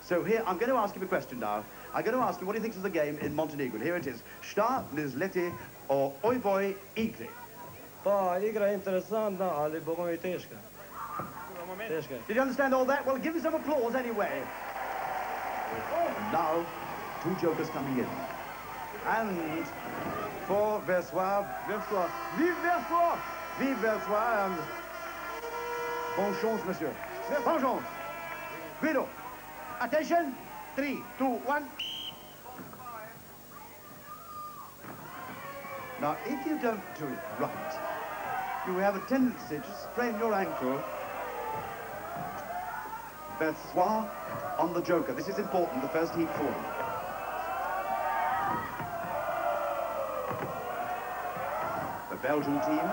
So here, I'm going to ask him a question now. I'm going to ask him what he thinks of the game in Montenegro. Here it is. Šta mislite o ovoj igri? Pa, igra je interesantna, ali bomo je teška. Teška. Did you understand all that? Well, give him some applause anyway. And now, two jokers coming in. And for Versoix, vive Versoix! Vive Versoix and bonne chance, monsieur. Bonne chance. Guido. Attention, 3, 2, 1. Now, if you don't do it right, you have a tendency to sprain your ankle. Versoix on the joker. This is important, the first heat form. The Belgian team.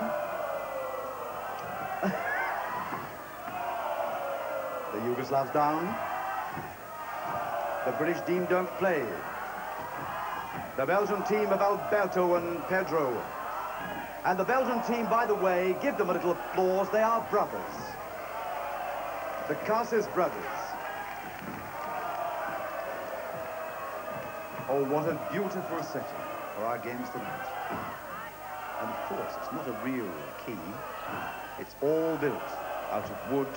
The Yugoslavs down. The British team don't play. The Belgian team of Alberto and Pedro. And the Belgian team, by the way, give them a little applause. They are brothers. The Casas brothers. Oh, what a beautiful setting for our games tonight. And of course, it's not a real key. It's all built out of wood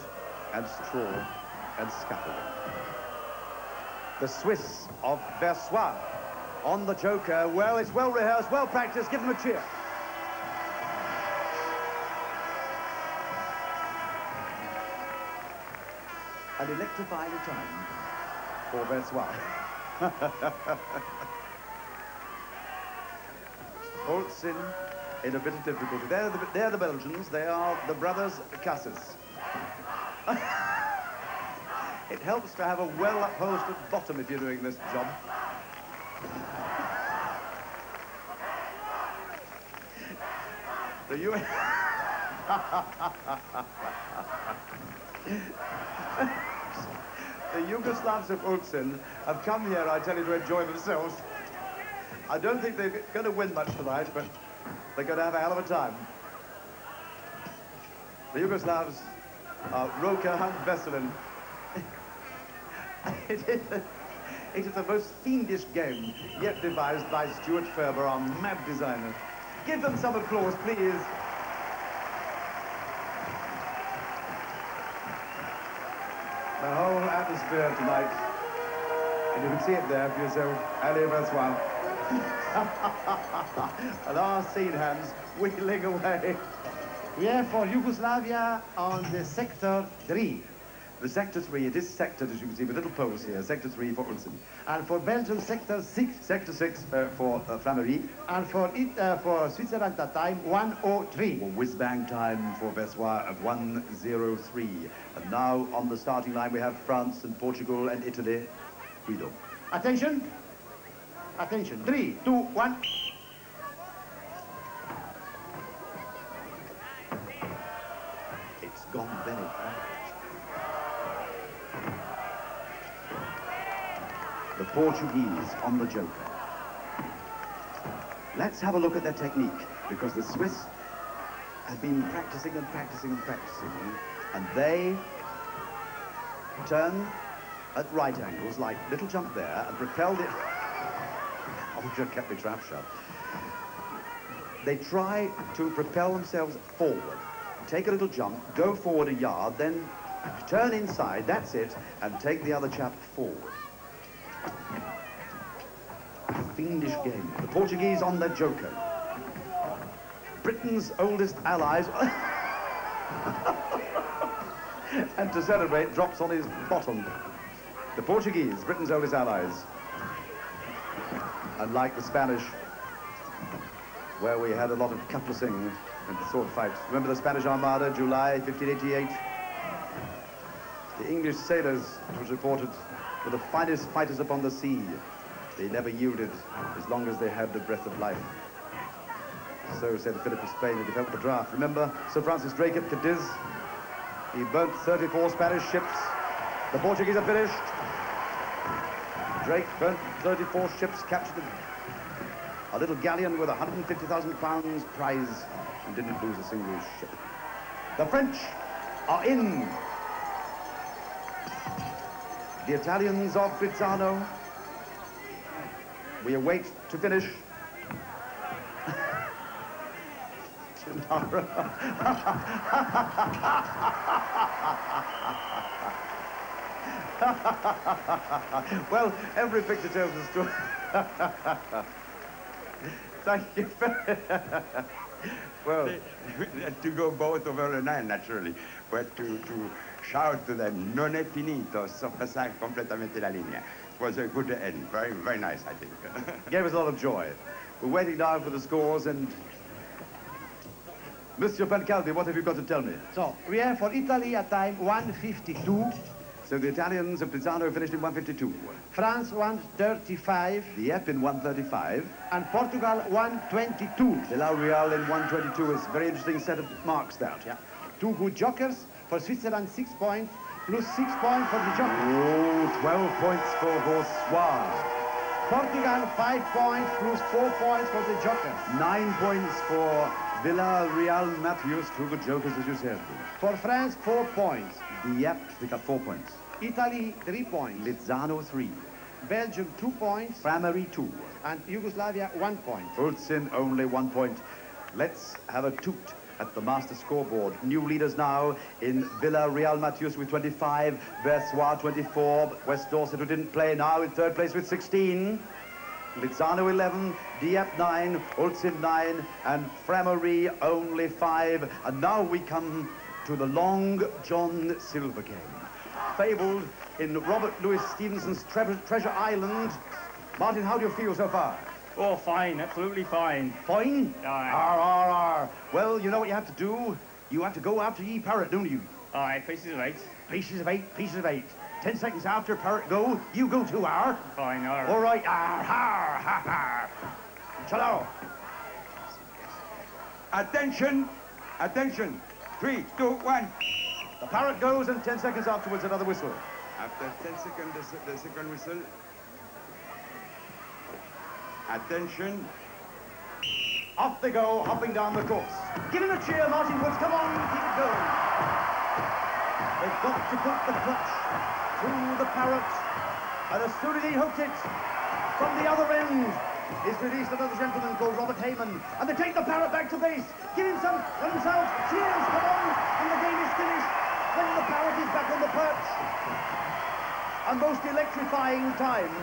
and straw and scaffolding. The Swiss of Versoix on the joker. Well, it's well rehearsed, well practiced. Give them a cheer. An electrifying time for Versoix. Ulcinj in a bit of difficulty. They're the Belgians. They are the brothers Casas. It helps to have a well-upholstered bottom if you're doing this job. The Yugoslavs of Ulcinj have come here, I tell you, to enjoy themselves. I don't think they're going to win much tonight, but they're going to have a hell of a time. The Yugoslavs are Roka and Veselin. It is the most fiendish game yet devised by Stuart Ferber, our mad designer. Give them some applause, please. The whole atmosphere tonight, and you can see it there for yourself, Ali Versoix. And our scene hands wheeling away. Yeah, for Yugoslavia on the sector 3. The sector 3, it is sectored, as you can see, with little poles here. Sector 3 for Ulcinj. And for Belgium, sector 6. Sector 6 for Frameries. And for Switzerland, that time, 103. Whiz-bang time for Versoix of 1:03. And now on the starting line we have France and Portugal and Italy. Guido. Attention. Attention. 3, 2, 1. It's gone very fast. The Portuguese on the joker. Let's have a look at their technique, because the Swiss have been practicing and practicing and practicing, and they turn at right angles, like little jump there, and propelled it. I wish I'd kept my trap shut. They try to propel themselves forward, take a little jump, go forward a yard, then turn inside, that's it, and take the other chap forward. Fiendish game. The Portuguese on their joker. Britain's oldest allies. And to celebrate, drops on his bottom. The Portuguese, Britain's oldest allies. Unlike the Spanish, where we had a lot of cutlassing and sword fights. Remember the Spanish Armada, July 1588? The English sailors, it was reported, were the finest fighters upon the sea. They never yielded as long as they had the breath of life. So said Philip of Spain, who developed the draft. Remember Sir Francis Drake at Cadiz? He burnt 34 Spanish ships. The Portuguese are finished. Drake burnt 34 ships, captured a little galleon with £150,000 prize, and didn't lose a single ship. The French are in. the Italians of Lizzano. We await to finish. Well, every picture tells a story. Thank you. Well, to go both over the line, naturally, but to shout to them, non è finito, sorpassare completamente la linea. It was a good end, very, very nice, I think. Gave us a lot of joy. We're waiting now for the scores, and Monsieur Pancaldi, what have you got to tell me? So, we have for Italy a time 1:52. So the Italians of Lizzano finished in 1:52. France 1:35. Dieppe in 1:35. And Portugal 1:22. Real in 1:22 is a very interesting set of marks that. Yeah. Two good jokers. For Switzerland 6 points, plus 6 points for the joker. Oh, 12 points for Versoix. Portugal 5 points, plus 4 points for the joker. 9 points for Vila, Real-Mateus, two good jokers, as you said. For France 4 points. Dieppe pick up 4 points. Italy 3 points. Lizzano 3. Belgium 2 points. Frameries 2. And Yugoslavia 1 point. Ulcinj only 1 point. Let's have a toot at the master scoreboard. New leaders now in Vila, Real-Mateus with 25, Versoix 24, West Dorset, who didn't play, now in third place with 16. Lizzano 11, Dieppe 9, Ulcinj 9, and Frameries only 5. And now we come to the Long John Silver game, fabled in Robert Louis Stevenson's Treasure Island. Martin, how do you feel so far? Oh, fine, absolutely fine. Fine? Aye. R. Well, you know what you have to do? You have to go after ye parrot, don't you? Aye, pieces of 8. Pieces of 8, pieces of 8. 10 seconds after parrot go, you go too, R. Fine, all right. All right, R, har, ha, ha. Chalo. Attention, attention. 3, 2, 1. The parrot goes, and 10 seconds afterwards, another whistle. After 10 seconds, the second whistle. Attention. Off they go, hopping down the course. Give him a cheer, Martin Woods. Come on, keep it going. They've got to put the clutch to the parrot. And as soon as he hooks it, from the other end is released another gentleman called Robert Heyman. And they take the parrot back to base. Give him some themselves. Cheers, come on. And the game is finished. Then the parrot is back on the perch. A most electrifying time.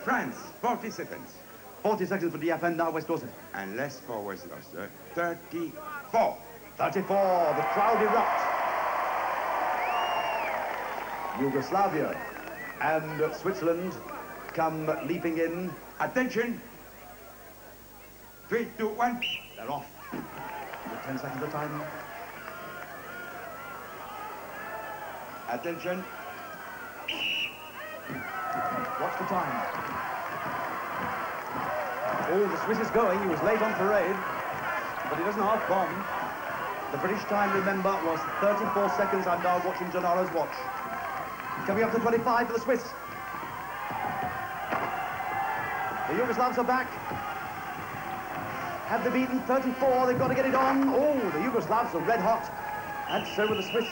France, 40 seconds. 40 seconds for Dieppe, and now West Dorset. And less for West Dorset. 34. 34, the crowd erupt. Yugoslavia and Switzerland come leaping in. Attention. 3, 2, 1. They're off. With 10 seconds of time. Attention. Watch the time. Oh, the Swiss is going. He was late on parade, but he doesn't half-bomb. The British time, remember, was 34 seconds. I'm now watching Gennoro's watch. Coming up to 25 for the Swiss. The Yugoslavs are back. Have they beaten 34? They've got to get it on. Oh, the Yugoslavs are red hot. And so are the Swiss.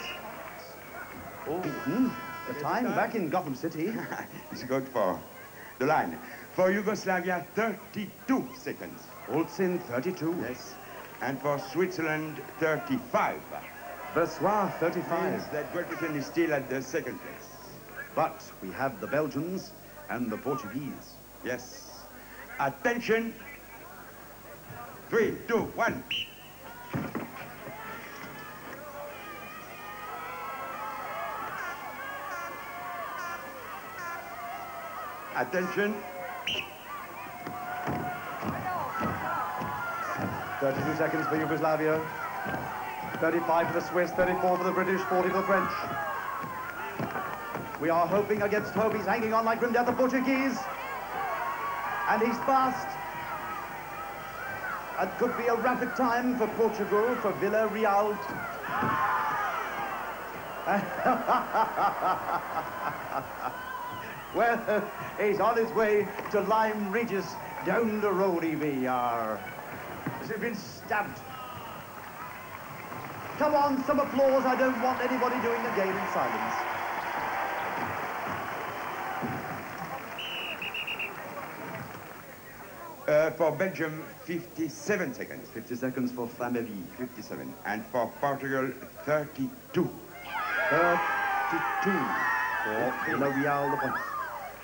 Oh, the time back in Gotham City. It's good for the line. For Yugoslavia, 32 seconds. Ulcinj, 32. Yes. And for Switzerland, 35. Versoix, 35. Means that Great Britain is still at the second place. But we have the Belgians and the Portuguese. Yes. Attention. 3, 2, 1. Attention. 32 seconds for Yugoslavia. 35 for the Swiss, 34 for the British, 40 for the French. We are hoping against hope. He's hanging on like grim death, the Portuguese. And he's fast. It could be a rapid time for Portugal, for Villarreal. Well, he's on his way to Lyme Regis, down the road, EVR. Has he been stabbed? Come on, some applause. I don't want anybody doing the game in silence. For Belgium, 57 seconds. 50 seconds for Frameries. 57. And for Portugal, 32. 32 for L'Oreal, the points.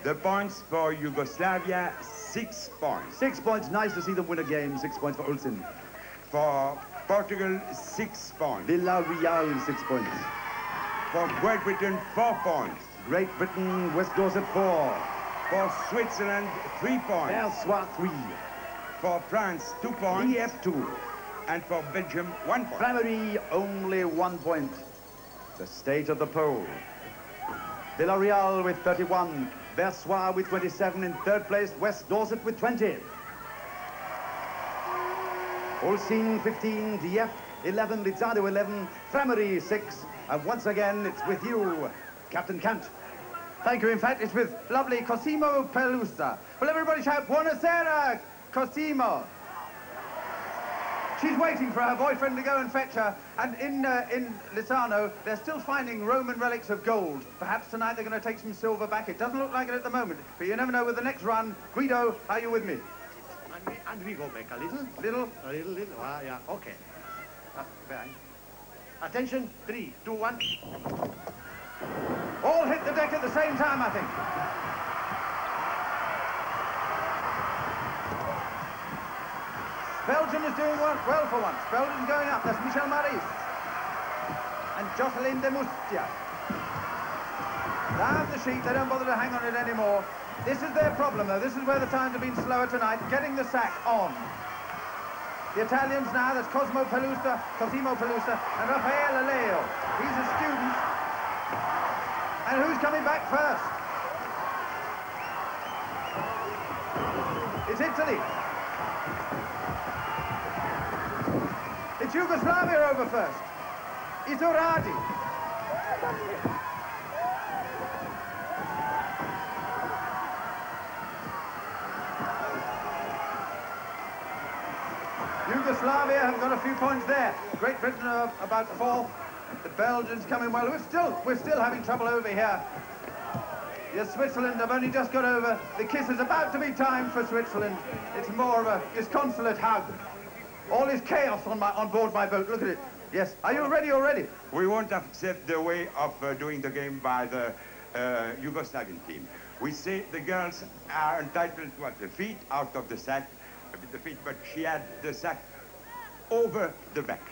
The points for Yugoslavia, 6 points. 6 points. Nice to see them win a game. 6 points for Ulcinj. For Portugal, 6 points. Vila-Real, 6 points. For Great Britain, 4 points. Great Britain, West Dorset, 4. For Switzerland, 3 points. Versoix, 3. For France, 2 points. Dieppe, 2. And for Belgium, 1 point. Frameries, only 1 point. The state of the poll. Vila-Real with 31. Versoix with 27. In third place, West Dorset with 20. Ulcinj 15, Dieppe 11, Lizzano 11, Frameries 6. And once again, it's with you, Captain Kant. Thank you. In fact, it's with lovely Cosimo Pelusa. Will everybody shout, Buonasera, Cosimo? She's waiting for her boyfriend to go and fetch her. And in Lizzano, they're still finding Roman relics of gold. Perhaps tonight they're going to take some silver back. It doesn't look like it at the moment, but you never know with the next run. Guido, are you with me? And we go back a little. Little? A little. Ah, yeah, okay. Attention, 3, 2, 1. All hit the deck at the same time, I think. Belgium is doing well for once. Belgium's going up. That's Michel Maris. And Jocelyn de Mustia. Down the sheet. They don't bother to hang on it anymore. This is their problem, though. This is where the times have been slower tonight. Getting the sack on. The Italians now, that's Cosimo Pelusa, and Raffaele Leo. He's a student. And who's coming back first? It's Italy. It's Yugoslavia over first. Iturradi. Yugoslavia have got a few points there. Great Britain are about 4th. The Belgians coming well. We're still having trouble over here. Yes, Switzerland have only just got over. The kiss is about to be time for Switzerland. It's more of a disconsolate hug. All is chaos on board my boat. Look at it. Yes. Are you ready already? We won't accept the way of doing the game by the Yugoslavian team. We say the girls are entitled to the feet out of the sack, the feet, but she had the sack over the back.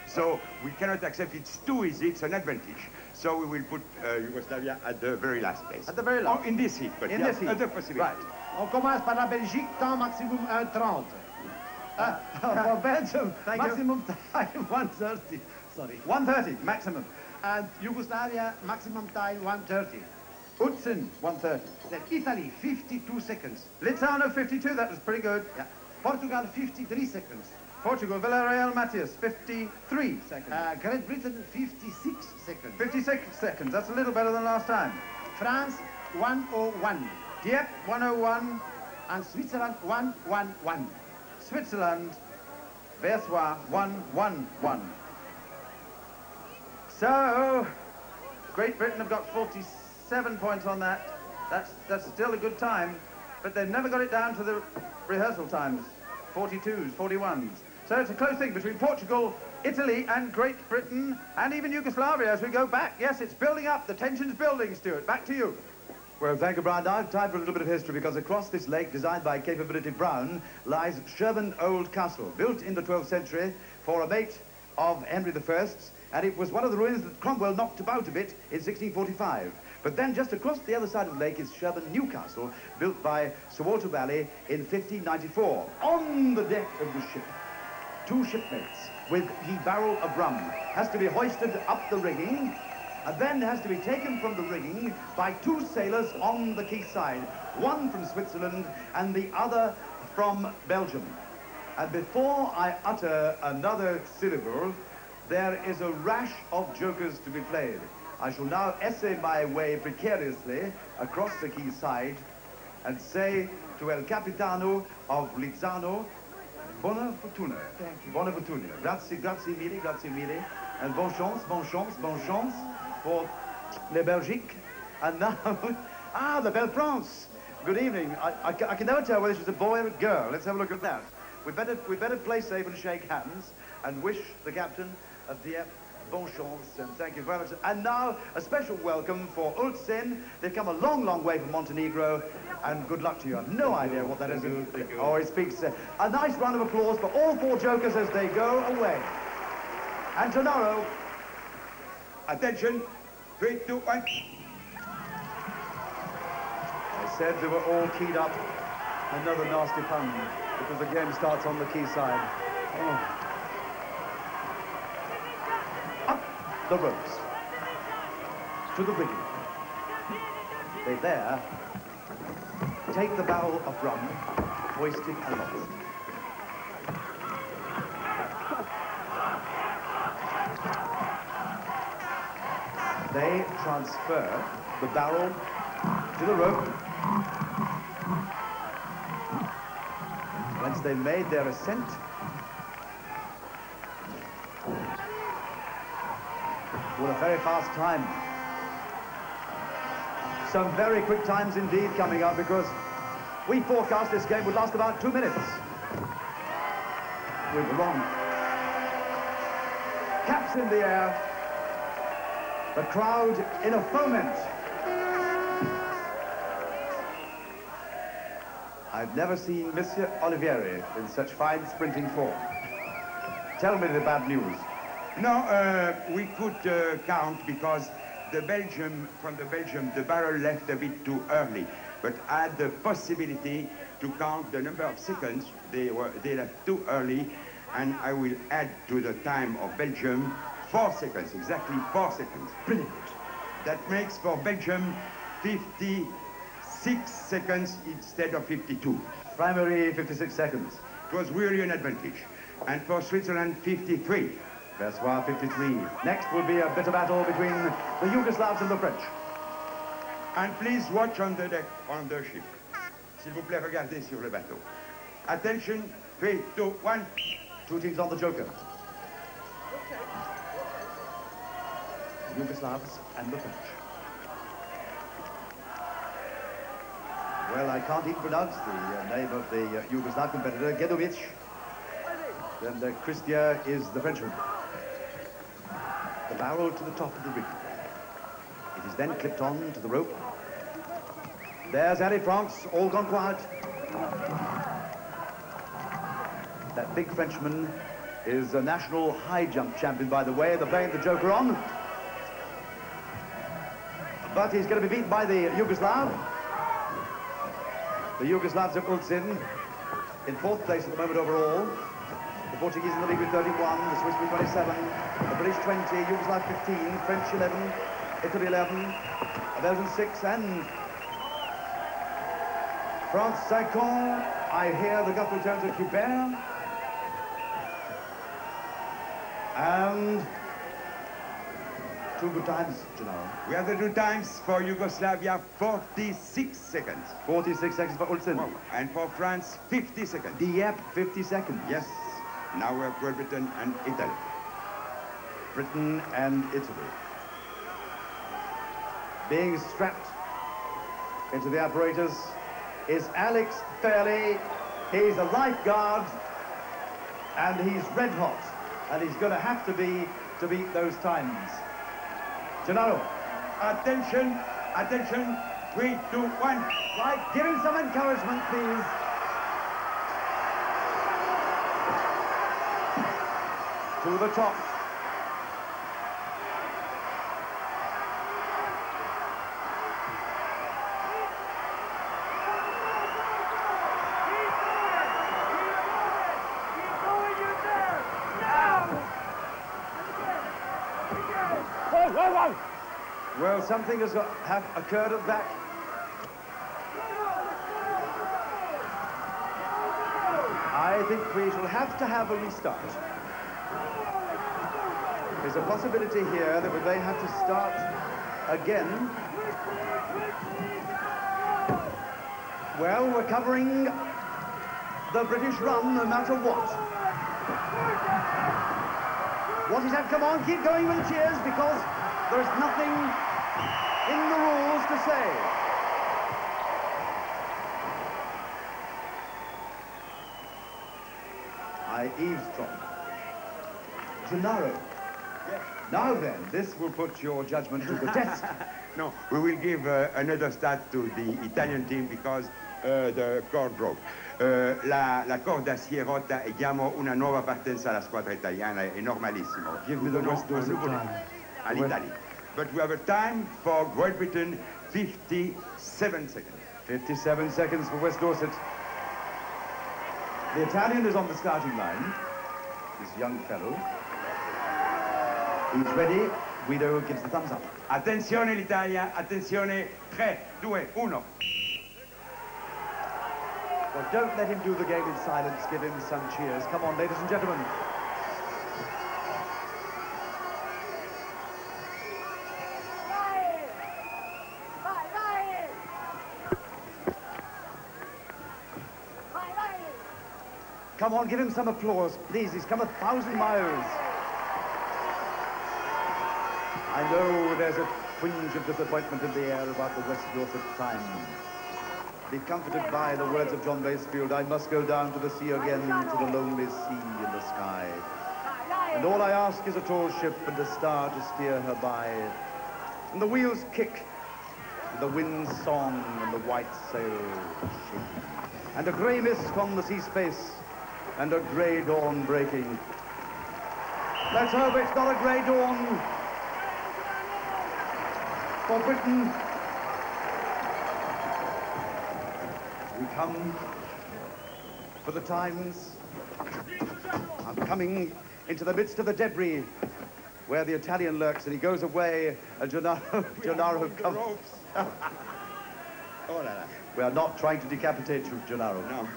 So we cannot accept it's too easy, it's an advantage. So we will put Yugoslavia at the very last place. At the very last? Oh, in this heat, but in this heat. Other possibility. Right. On commence par la Belgique, temps maximum 1:30. For Belgium, Thank maximum time 1:30. Sorry. 1:30 maximum. And Yugoslavia, maximum time 1:30. Ulcinj 1:30. Then Italy, 52 seconds. Lizzano 52. That was pretty good. Yeah. Portugal, 53 seconds. Portugal, Real-Mateus 53 seconds. Great Britain, 56 seconds. 56 seconds. That's a little better than last time. France, 1:01. Dieppe 1:01. And Switzerland, 1:11. Switzerland, Versoix 1:11. So, Great Britain have got 47 points on that. That's still a good time, but they've never got it down to the rehearsal times. 42s, 41s. So it's a close thing between Portugal, Italy, and Great Britain, and even Yugoslavia as we go back. Yes, it's building up. The tension's building, Stuart. Back to you. Well, thank you, Brian. Now I've time for a little bit of history, because across this lake, designed by Capability Brown, lies Sherbourne Old Castle, built in the 12th century for a mate of Henry I's, and it was one of the ruins that Cromwell knocked about a bit in 1645. But then just across the other side of the lake is Sherbourne New Castle, built by Sir Walter Raleigh in 1594. On the deck of the ship, 2 shipmates with the barrel of rum has to be hoisted up the rigging, and then has to be taken from the rigging by 2 sailors on the quayside, one from Switzerland and the other from Belgium. And before I utter another syllable, there is a rash of jokers to be played. I shall now essay my way precariously across the quayside and say to El Capitano of Lizzano, Buona fortuna. Thank you. Buona fortuna. Grazie, grazie mille, grazie mille. And bonne chance for les Belgiques. And now, the Belle France. Good evening. I can never tell whether she's a boy or a girl. Let's have a look at that. We better play safe and shake hands and wish the captain of Dieppe bonne chance, and thank you very much. And now, a special welcome for Ulcinj. They've come a long, long way from Montenegro, and good luck to you. I have no idea what that is. Oh, it speaks. A nice round of applause for all 4 jokers as they go away. And Gennaro. Attention, 3, 2, 1. I said they were all keyed up. Another nasty pun, because the game starts on the key side. Oh. Up the ropes. To the rigging. They there take the barrel of rum, hoisted aloft. They transfer the barrel to the rope. Once they made their ascent, with a very fast time. Some very quick times indeed coming up, because we forecast this game would last about 2 minutes. We were wrong. Caps in the air. The crowd in a foment. I've never seen Monsieur Olivieri in such fine sprinting form. Tell me the bad news. No, we could count because from the Belgium, the barrel left a bit too early. But I had the possibility to count the number of seconds they left too early, and I will add to the time of Belgium 4 seconds, exactly 4 seconds. Brilliant. That makes for Belgium 56 seconds instead of 52. Primary 56 seconds. It was really an advantage. And for Switzerland, 53. Versoix 53. Next will be a bitter battle between the Yugoslavs and the French. And please watch on the deck, on the ship. S'il vous plaît, regardez sur le bateau. Attention, 3, 2, 1. 2 teams on the joker. The Yugoslavs and the French. Well, I can't even pronounce the name of the Yugoslav competitor, Gedovic. Then Christia is the Frenchman. The barrel to the top of the rig. It is then clipped on to the rope. There's RAI France, all gone quiet. That big Frenchman is a national high jump champion, by the way. They're playing the joker on. But he's going to be beaten by the Yugoslav. The Yugoslavs of Ulcinj in 4th place at the moment overall. The Portuguese in the lead with 31, the Swiss with 27, the British 20, Yugoslav 15, French 11, Italy 11, Belgium 6, and France 5. I hear the guttural tones of Quebec. And 2 good times, Gennaro. We have the 2 times for Yugoslavia, 46 seconds. 46 seconds for Ulcinj. And for France, 50 seconds. Dieppe, 50 seconds. Yes. Now we have Great Britain and Italy. Britain and Italy. Being strapped into the apparatus is Alex Fairley. He's a lifeguard, and he's red hot, and he's going to have to be to beat those times. Gennaro. Attention, attention, 3, 2, 1. Right, give him some encouragement, please. To the top. Well, something has occurred at back. I think we shall have to have a restart. There's a possibility here that we may have to start again. Well, we're covering the British run no matter what. What is that? Come on, keep going with the cheers, because there is nothing in the rules to say. I eavesdrop. Gennaro. Yes. Now then, this will put your judgment to the test. No, we will give another start to the Italian team because the cord broke. La corda si è rotta e diamo una nuova partenza alla squadra italiana, è normalissimo. Give me the West Dorset time. All'Italia. But we have a time for Great Britain, 57 seconds. 57 seconds for West Dorset. The Italian is on the starting line, this young fellow. He's ready. Guido gives the thumbs up. Attenzione l'Italia, attenzione, 3, 2, 1. Well, don't let him do the game in silence. Give him some cheers. Come on, ladies and gentlemen. Come on, give him some applause, please. He's come 1,000 miles. I know there's a twinge of disappointment in the air about the West Dorset time. Be comforted by the words of John Masefield, I must go down to the sea again, to the lonely sea in the sky. And all I ask is a tall ship and a star to steer her by. And the wheels kick, and the wind's song, and the white sail shake. And a grey mist from the sea space, and a grey dawn breaking. Let's hope it's not a grey dawn for Britain. We come for the times. I'm coming into the midst of the debris where the Italian lurks, and he goes away, and Gennaro comes. Oh, la, la. We are not trying to decapitate you, Gennaro. No.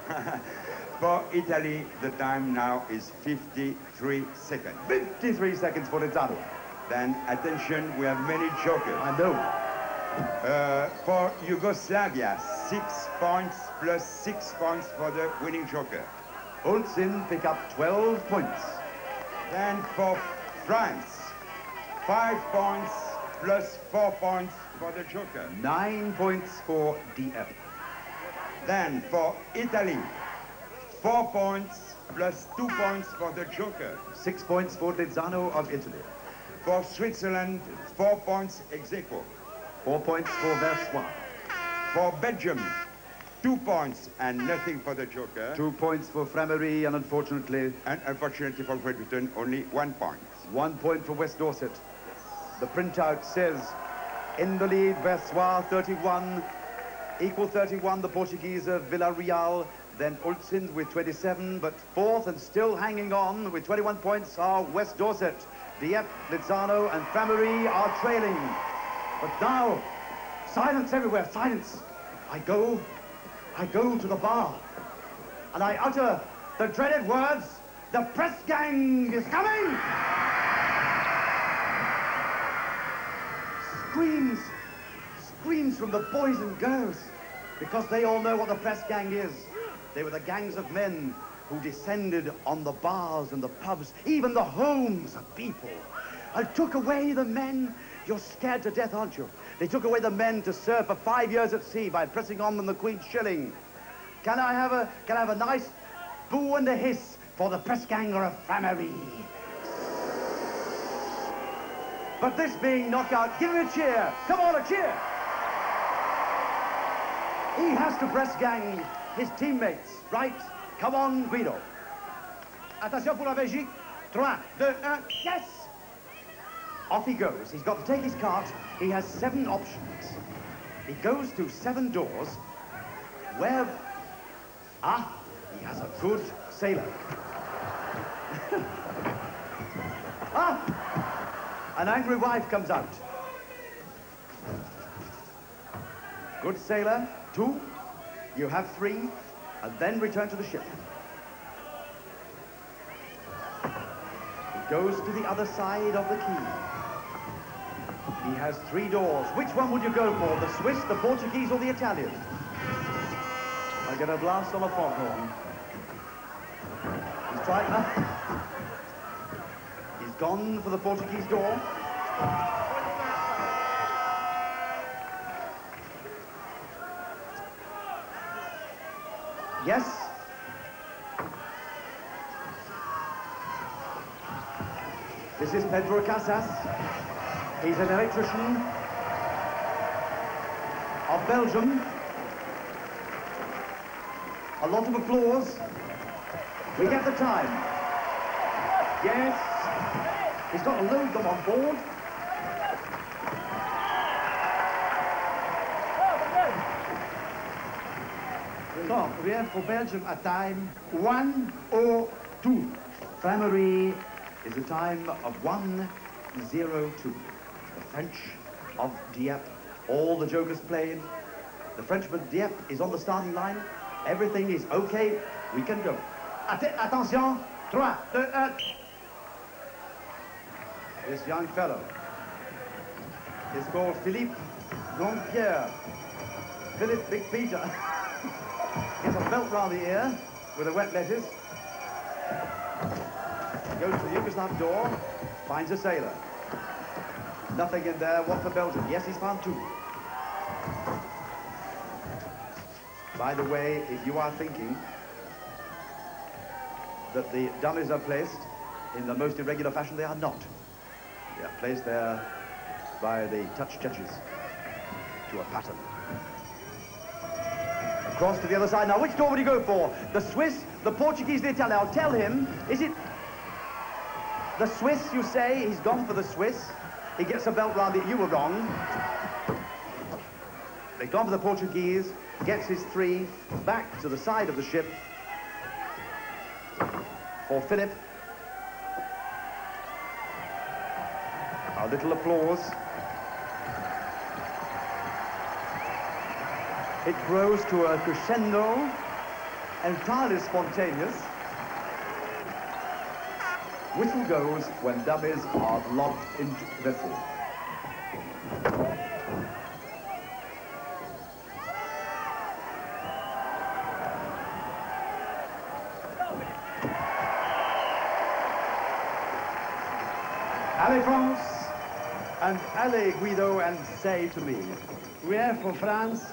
For Italy, the time now is 53 seconds. 53 seconds for Lizzano. Then, attention, we have many jokers. I know. For Yugoslavia, 6 points plus 6 points for the winning joker. Ulcinj pick up 12 points. Then for France, 5 points plus 4 points for the joker. 9 points for Dieppe. Then for Italy, 4 points plus 2 points for the joker. 6 points for Lizzano of Italy. For Switzerland, 4 points ex aequo. 4 points for Versoix. For Belgium, 2 points and nothing for the joker. 2 points for Frameries, and unfortunately... And unfortunately for Great Britain, only 1 point. 1 point for West Dorset. The printout says, in the lead, Versoix 31, equal 31, the Portuguese of Villarreal, then Ulcinj with 27, but fourth and still hanging on with 21 points are West Dorset. Dieppe, Lizzano and Frameries are trailing. But now, silence everywhere, silence. I go to the bar, and I utter the dreaded words, the press gang is coming! Screams from the boys and girls, because they all know what the press gang is. They were the gangs of men who descended on the bars and the pubs, even the homes of people, and took away the men. You're scared to death, aren't you? They took away the men to serve for 5 years at sea by pressing on them the Queen's shilling. Can I have a nice boo and a hiss for the press ganger of Frameries? But this being knockout, give him a cheer. Come on, a cheer. He has to press gang his teammates, right? Come on, Guido. Attention pour la Belgique. 3, 2, 1, yes! Off he goes. He's got to take his cart. He has 7 options. He goes to 7 doors where... Ah, he has a good sailor. Ah! An angry wife comes out. Good sailor, 2. You have 3, and then return to the ship. He goes to the other side of the quay. He has 3 doors. Which one would you go for? The Swiss, the Portuguese, or the Italian? I get a blast on a foghorn. He's gone for the Portuguese door. Yes. This is Pedro Casas. He's an electrician of Belgium. A lot of applause. We get the time. Yes. He's got to load them on board. So, we have for Belgium a time 1:02. Frameries is a time of 1:02. The French of Dieppe. All the jokers played. The Frenchman Dieppe is on the starting line. Everything is okay. We can go. Attention, 3, 2, 1. This young fellow is called Philippe Dompierre. Philippe Big Peter. He has a belt round the ear with a wet lettuce. Goes to the Yugoslav door, finds a sailor. Nothing in there. What for Belgium? Yes, he's found 2. By the way, if you are thinking that the dummies are placed in the most irregular fashion, they are not. They are placed there by the touch judges to a pattern. Across to the other side. Now, which door would he go for? The Swiss, the Portuguese, the Italian. I'll tell him, is it the Swiss, you say? He's gone for the Swiss. He gets a belt round it. You were wrong. They've gone for the Portuguese, gets his 3 back to the side of the ship for Philip. A little applause. It grows to a crescendo, entirely spontaneous. Whistle goes when dummies are locked into vessel. Allez France, and allez Guido, and say to me. We have for France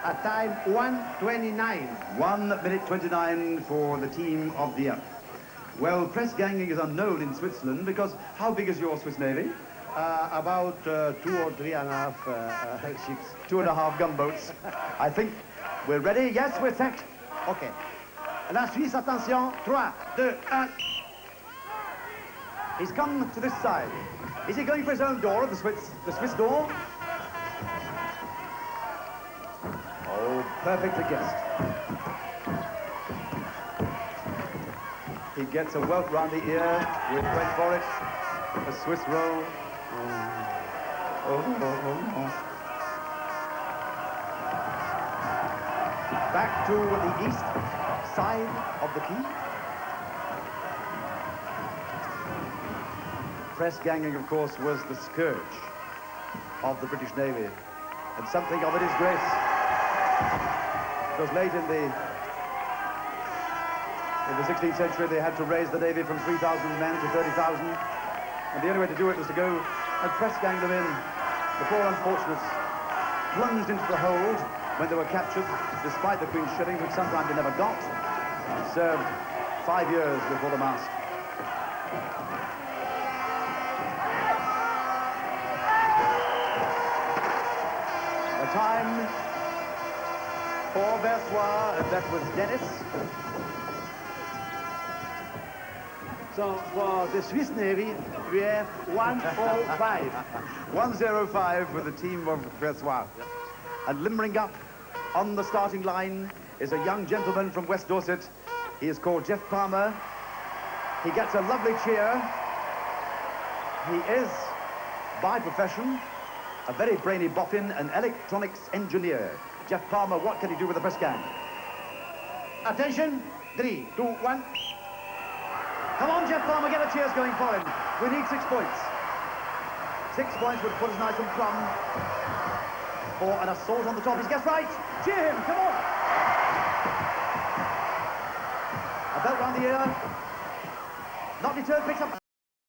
a time 1:29. 1:29 for the team of Dieppe. Well, press ganging is unknown in Switzerland because how big is your Swiss Navy? About 2 or 3.5 ships. 2.5 gunboats. I think we're ready. Yes, we're set. Okay. La Suisse, attention, 3, 2, 1. He's come to this side. Is he going for his own door, the Swiss door? Oh, perfect guess. He gets a welt round the ear. We're went for it. A Swiss roll. Back to the east side of the quay. Press ganging, of course, was the scourge of the British Navy, and something of a disgrace. Because late in the 16th century, they had to raise the Navy from 3,000 men to 30,000, and the only way to do it was to go and press gang them in. The poor unfortunates plunged into the hold when they were captured, despite the Queen's shillings, which sometimes they never got, and served 5 years before the mast. The time for Versoix, and that was Dennis. So for the Swiss Navy, we have 1:05. 1:05 with the team of Versoix. And limbering up on the starting line is a young gentleman from West Dorset. He is called Jeff Palmer. He gets a lovely cheer. He is, by profession, a very brainy boffin, an electronics engineer. Jeff Palmer, what can he do with the press gang? Attention, 3, 2, 1. Come on, Jeff Palmer, get the cheers going for him. We need 6 points. 6 points would put us nice and plumb for an assault on the top. He's guessed right. Cheer him, come on. A belt round the ear. Not deterred, picks up.